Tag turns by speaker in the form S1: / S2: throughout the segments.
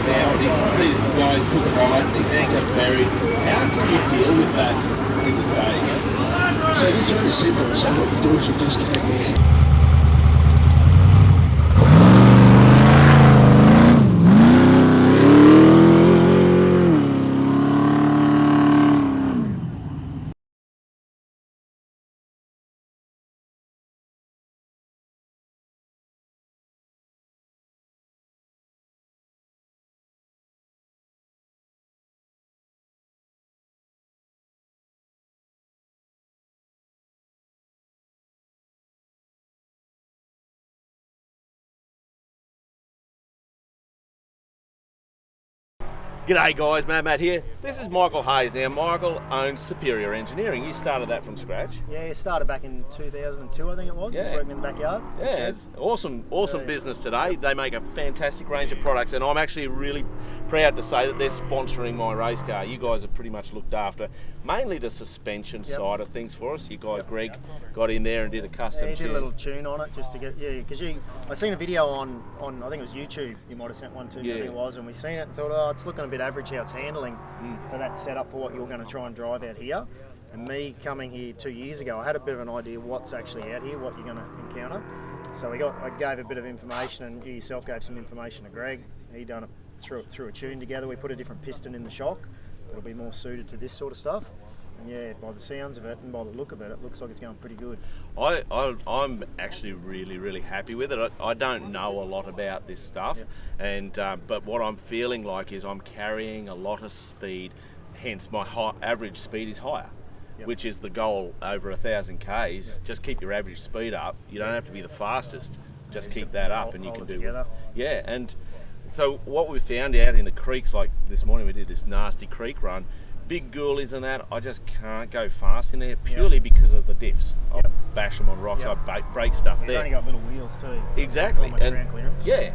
S1: now, these guys took right, his anchor buried. How can you deal with that in the stage?
S2: So it's very simple. So what you do is you disconnect the end.
S3: G'day guys, Matt here. This is Michael Hayes. Now, Michael owns Superior Engineering. You started that from scratch.
S4: Yeah, it started back in 2002, I think it was. Just working in the backyard.
S3: Yeah, it's awesome business today. They make a fantastic range of products, and I'm actually really proud to say that they're sponsoring my race car. You guys have pretty much looked after mainly the suspension side of things for us. You guys, Greg, got in there and did a custom
S4: he
S3: tune.
S4: did a little tune on it just to get, because I seen a video on I think it was YouTube. You might have sent one to me, I think it was, and we seen it and thought, oh, it's looking a bit average how it's handling for that setup for what you're going to try and drive out here. And me coming here 2 years ago, I had a bit of an idea what's actually out here, what you're going to encounter. So I gave a bit of information, and you yourself gave some information to Greg. He done it through a tune together. We put a different piston in the shock that'll be more suited to this sort of stuff. And yeah, by the sounds of it and by the look of it, it looks like it's going pretty good.
S3: I'm actually really happy with it. I don't know a lot about this stuff, and but what I'm feeling like is I'm carrying a lot of speed. Hence, my average speed is higher, which is the goal over 1,000 k's. Just keep your average speed up. You don't have to be the fastest. Just keep that up, and you can do
S4: together.
S3: Yeah, and so what we found out in the creeks, like this morning, we did this nasty creek run. Big ghoulies and that, I just can't go fast in there purely because of the diffs. I bash them on rocks, I break stuff there.
S4: You've only got little wheels too.
S3: Exactly.
S4: Not much ground clearance.
S3: Yeah.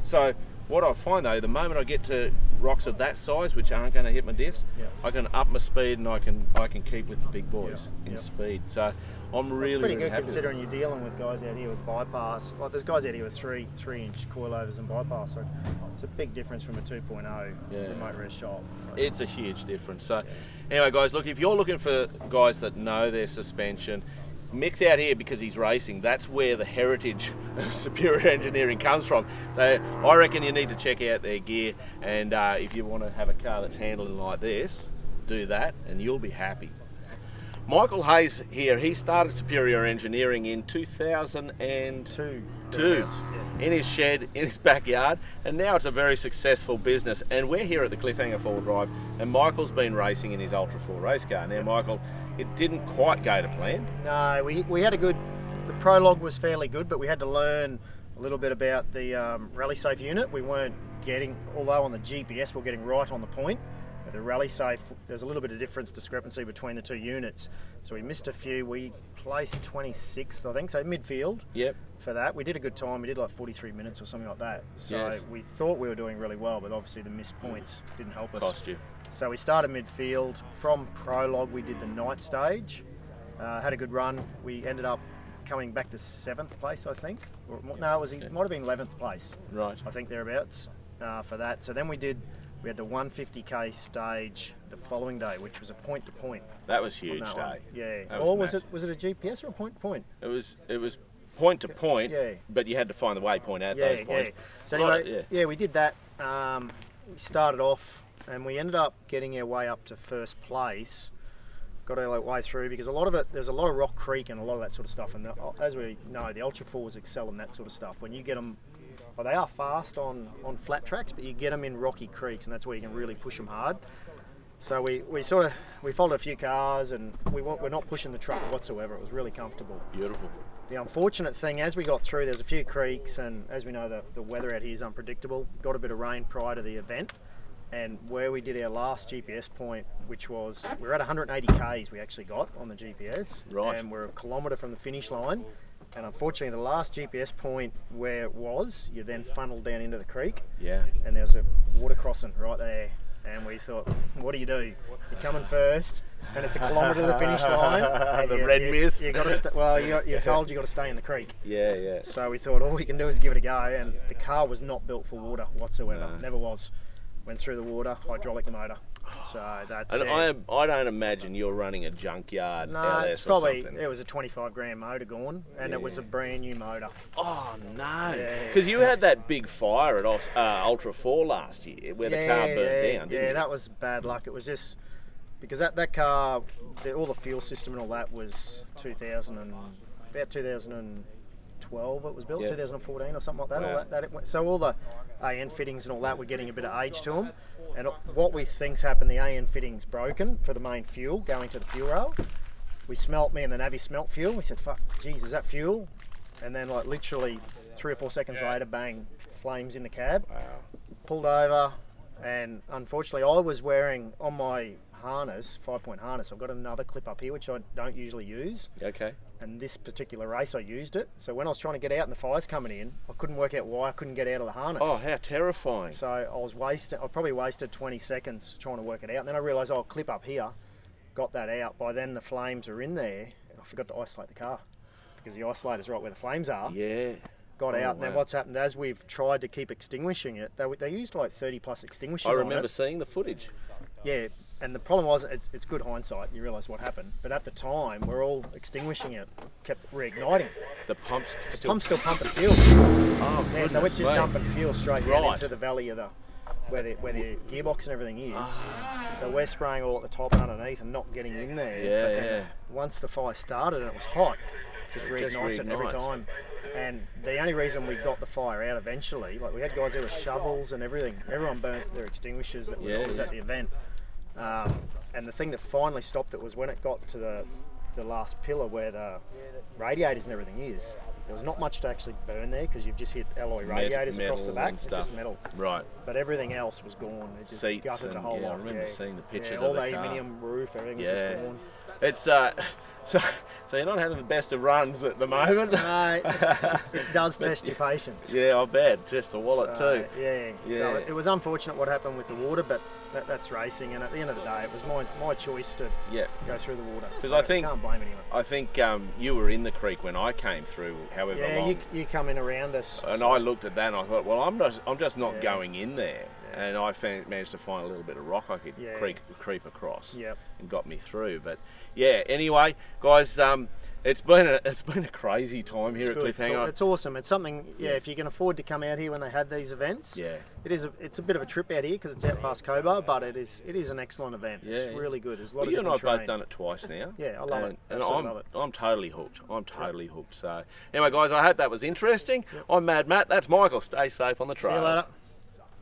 S3: So what I find though, the moment I get to rocks of that size, which aren't going to hit my diffs, I can up my speed and I can keep with the big boys in speed. So I'm really
S4: pretty
S3: really
S4: good
S3: happy
S4: considering you're dealing with guys out here with bypass. Like there's guys out here with 3-inch coilovers and bypass. So it's a big difference from a 2.0 remote res shop.
S3: It's a huge difference. So anyway guys, look, if you're looking for guys that know their suspension, Mick's out here because he's racing. That's where the heritage of Superior Engineering comes from. So I reckon you need to check out their gear, and if you want to have a car that's handling like this, do that and you'll be happy. Michael Hayes here, he started Superior Engineering in 2002 in his shed, in his backyard, and now it's a very successful business. And we're here at the Cliffhanger 4 Drive, and Michael's been racing in his Ultra 4 race car. Now Michael, it didn't quite go to plan.
S4: No, we had the prologue was fairly good, but we had to learn a little bit about the Rally Safe unit. We weren't getting, although on the GPS we're getting right on the point, the Rally Safe, there's a little bit of discrepancy between the two units. So we missed a few. We placed 26th, I think, so midfield.
S3: Yep.
S4: For that, we did a good time. We did like 43 minutes or something like that. So we thought we were doing really well, but obviously the missed points didn't help us.
S3: Cost you.
S4: So we started midfield. From prologue, we did the night stage. Had a good run. We ended up coming back to 7th place, I think. No, it might have been 11th place.
S3: Right.
S4: I think thereabouts for that. So then we had the 150k stage the following day, which was a point to point.
S3: That was huge day.
S4: Yeah. Or was it a GPS or a point to point?
S3: It was point to point, but you had to find the waypoint at those points.
S4: Yeah. So anyway, we did that. We started off and we ended up getting our way up to first place. Got our way through because a lot of it, there's a lot of Rock Creek and a lot of that sort of stuff. And as we know, the Ultra 4s excel in that sort of stuff. When you get them, well, they are fast on flat tracks, but you get them in rocky creeks, and that's where you can really push them hard. So we followed a few cars, and we're not pushing the truck whatsoever. It was really comfortable.
S3: Beautiful.
S4: The unfortunate thing, as we got through, there's a few creeks, and as we know, the weather out here is unpredictable. Got a bit of rain prior to the event, and where we did our last GPS point, which was, we're at 180 k's we actually got on the GPS,
S3: right,
S4: and we're a kilometre from the finish line. And unfortunately, the last GPS point where it was, you then funneled down into the creek.
S3: Yeah.
S4: And there's a water crossing right there. And we thought, what do? You're coming first, and it's a kilometre to the finish line.
S3: The red mist.
S4: You're told you got to stay in the creek.
S3: Yeah.
S4: So we thought all we can do is give it a go, and the car was not built for water whatsoever. No. Never was. went through the water, hydraulic motor. So that's
S3: And
S4: it.
S3: I don't imagine you're running a junkyard
S4: No,
S3: LS
S4: it's
S3: or
S4: probably,
S3: something.
S4: it was a 25 grand motor gone, and it was a brand new motor.
S3: Oh no!
S4: Yeah,
S3: Because you
S4: so-
S3: had that big fire at Ultra 4 last year where the car burnt down, didn't
S4: yeah,
S3: you?
S4: that was bad luck. It was just because that car, all the fuel system and all that was about 2012 it was built,
S3: Yeah.
S4: 2014 or something like that.
S3: Wow.
S4: All that it went, so all the AN fittings and all that were getting a bit of age to them. And what we think's happened, the AN fittings broken for the main fuel going to the fuel rail. Me and the Navi smelt fuel. We said, fuck, geez, is that fuel? And then like literally 3 or 4 seconds later, bang, flames in the cab.
S3: Wow.
S4: Pulled over, and unfortunately I was wearing on my harness, 5-point harness, I've got another clip up here which I don't usually use,
S3: Okay.
S4: and this particular race I used it. So when I was trying to get out and the fire's coming in, I couldn't work out why I couldn't get out of the harness.
S3: Oh, how terrifying!
S4: So I probably wasted 20 seconds trying to work it out, and then I realised, I'll clip up here, got that out. By then the flames are in there, and I forgot to isolate the car because the isolator's right where the flames are.
S3: Yeah.
S4: Got
S3: Oh,
S4: out, and then
S3: wow.
S4: what's happened as we've tried to keep extinguishing it, they used like 30 plus extinguishers
S3: I
S4: on
S3: remember
S4: it.
S3: seeing the footage.
S4: Yeah, and the problem was, it's good hindsight, you realise what happened, but at the time we're all extinguishing it, kept reigniting.
S3: The pump's
S4: The
S3: still.
S4: pump's still pumping fuel.
S3: Oh,
S4: Yeah, so it's
S3: goodness
S4: just
S3: me.
S4: dumping fuel straight down
S3: Right.
S4: into the valley of where the gearbox and everything is.
S3: Ah.
S4: So we're spraying all at the top and underneath and not getting in there.
S3: Yeah,
S4: but then
S3: yeah.
S4: once the fire started and it was hot, just reignites it every
S3: reignites.
S4: time. And the only reason we got the fire out eventually, like we had guys there with shovels and everything. Everyone burnt their extinguishers that was
S3: Yeah.
S4: at the event. And the thing that finally stopped it was when it got to the last pillar where the radiators and everything is. There was not much to actually burn there because you've just hit alloy radiators across the
S3: metal
S4: back.
S3: and
S4: It's
S3: stuff.
S4: just metal.
S3: Right.
S4: But everything else was gone. It just
S3: Seats
S4: gutted the
S3: and-
S4: whole
S3: yeah, I
S4: lot.
S3: remember seeing the pictures
S4: all
S3: of the
S4: the
S3: car.
S4: aluminium roof, everything was
S3: Yeah.
S4: just gone.
S3: It's so you're not having the best of runs at the moment.
S4: It does test your patience.
S3: Yeah, I bet. Just the wallet too.
S4: Yeah.
S3: Yeah.
S4: So it was unfortunate what happened with the water, but that's racing. And at the end of the day, it was my choice to
S3: Yeah.
S4: go through the water.
S3: 'Cause
S4: So
S3: I think-
S4: can't blame anyone.
S3: I think you were in the creek when I came through, however
S4: Yeah,
S3: long.
S4: you come in around us.
S3: And
S4: so-
S3: I looked at that and I thought, well, I'm just not
S4: Yeah.
S3: going in there. And I managed to find a little bit of rock I could
S4: Yeah.
S3: creep across,
S4: Yep.
S3: and got me through. But yeah, anyway, guys, it's been a crazy time here at
S4: Good.
S3: Cliffhanger.
S4: It's awesome. It's something. Yeah, if you can afford to come out here when they have these events.
S3: Yeah.
S4: It's a bit of a trip out here because it's out past Cobar, but it is an excellent event.
S3: Yeah.
S4: It's really good. There's a lot
S3: Well,
S4: of
S3: you and I have
S4: different
S3: both
S4: terrain.
S3: done it twice now.
S4: Yeah, I love it.
S3: And
S4: Absolutely love it.
S3: I'm totally hooked. I'm totally hooked. So anyway, guys, I hope that was interesting. I'm Mad Matt. That's Michael. Stay safe on the
S4: See you
S3: trails.
S4: later.